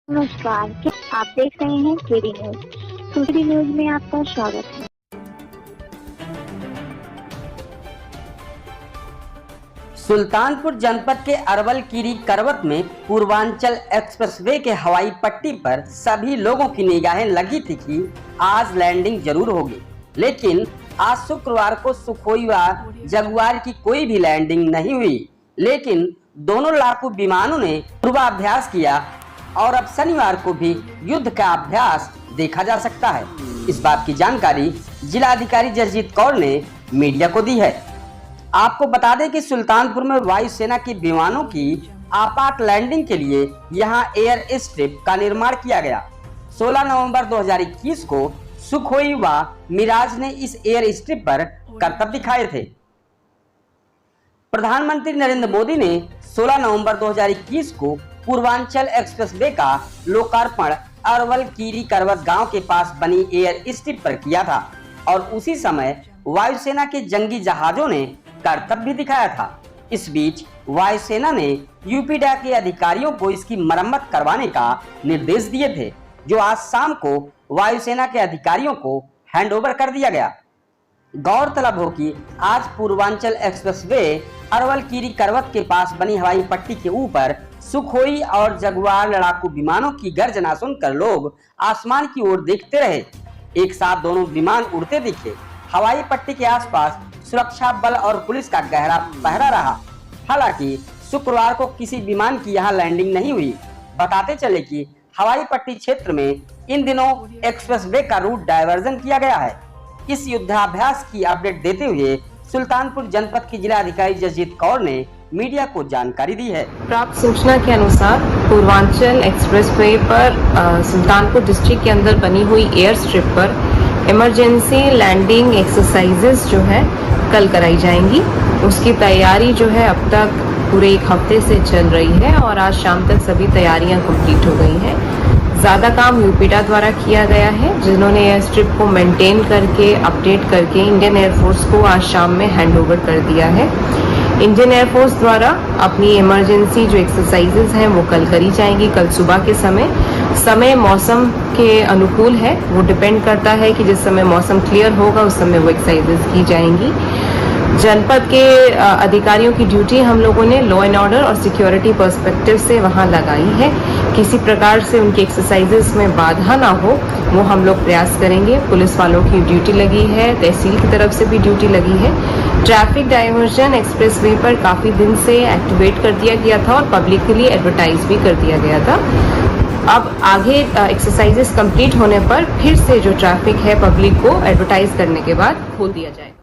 नमस्कार, क्या आप देख रहे हैं केडी न्यूज। केडी न्यूज में आपका स्वागत है। सुल्तानपुर जनपद के अरवल कीरी करवत में पूर्वांचल एक्सप्रेसवे के हवाई पट्टी पर सभी लोगों की निगाहें लगी थी कि आज लैंडिंग जरूर होगी, लेकिन आज शुक्रवार को सुखोई व जगुआर की कोई भी लैंडिंग नहीं हुई। लेकिन दोनों लड़ाकू विमानों ने पूर्वाभ्यास किया और अब शनिवार को भी युद्ध का अभ्यास देखा जा सकता है। इस बात की जानकारी जिलाधिकारी जसजीत कौर ने मीडिया को दी है। आपको बता दें कि सुल्तानपुर में वायुसेना के विमानों की आपात लैंडिंग के लिए यहां एयर स्ट्रिप का निर्माण किया गया। 16 नवंबर 2021 को सुखोई व मिराज ने इस एयर स्ट्रिप पर करतब दिखाए थे। प्रधानमंत्री नरेंद्र मोदी ने 16 नवंबर 2021 को पूर्वांचल एक्सप्रेसवे का लोकार्पण अरवल कीरी करवत गांव के पास बनी एयर स्ट्रिप पर किया था और उसी समय वायुसेना के जंगी जहाजों ने करतब भी दिखाया था। इस बीच वायुसेना ने यूपीडा के अधिकारियों को इसकी मरम्मत करवाने का निर्देश दिए थे, जो आज शाम को वायुसेना के अधिकारियों को हैंडओवर कर दिया गया। गौरतलब हो कि आज पूर्वांचल एक्सप्रेसवे अरवल कीरी करवत के पास बनी हवाई पट्टी के ऊपर सुखोई और जगुआर लड़ाकू विमानों की गर्जना सुनकर लोग आसमान की ओर देखते रहे। एक साथ दोनों विमान उड़ते दिखे। हवाई पट्टी के आसपास सुरक्षा बल और पुलिस का गहरा पहरा रहा। हालांकि शुक्रवार को किसी विमान की यहां लैंडिंग नहीं हुई। बताते चले कि हवाई पट्टी क्षेत्र में इन दिनों एक्सप्रेसवे का रूट डायवर्जन किया गया है। इस युद्धाभ्यास की अपडेट देते हुए सुल्तानपुर जनपद की जिलाधिकारी जसजीत कौर ने मीडिया को जानकारी दी है। प्राप्त सूचना के अनुसार पूर्वांचल एक्सप्रेसवे पर सुल्तानपुर डिस्ट्रिक्ट के अंदर बनी हुई एयर स्ट्रिप पर इमरजेंसी लैंडिंग एक्सरसाइजेस जो है कल कराई जाएंगी। उसकी तैयारी जो है अब तक पूरे एक हफ्ते से चल रही है और आज शाम तक सभी तैयारियां कंप्लीट हो गई हैं। ज़्यादा काम यूपीडा द्वारा किया गया है, जिन्होंने एयर स्ट्रिप को मेंटेन करके अपडेट करके इंडियन एयरफोर्स को आज शाम में हैंडओवर कर दिया है। इंडियन एयरफोर्स द्वारा अपनी इमरजेंसी जो एक्सरसाइजेज हैं वो कल करी जाएंगी। कल सुबह के समय मौसम के अनुकूल है, वो डिपेंड करता है कि जिस समय मौसम क्लियर होगा उस समय वो एक्सरसाइजेज की जाएंगी। जनपद के अधिकारियों की ड्यूटी हम लोगों ने लॉ एंड ऑर्डर और सिक्योरिटी पर्सपेक्टिव से वहां लगाई है। किसी प्रकार से उनकी एक्सरसाइजेस में बाधा ना हो, वो हम लोग प्रयास करेंगे। पुलिस वालों की ड्यूटी लगी है, तहसील की तरफ से भी ड्यूटी लगी है। ट्रैफिक डाइवर्जन एक्सप्रेसवे पर काफी दिन से एक्टिवेट कर दिया गया था और पब्लिक के लिए एडवर्टाइज भी कर दिया गया था। अब आगे एक्सरसाइजेस कंप्लीट होने पर फिर से जो ट्रैफिक है पब्लिक को एडवर्टाइज करने के बाद खोल दिया जाएगा।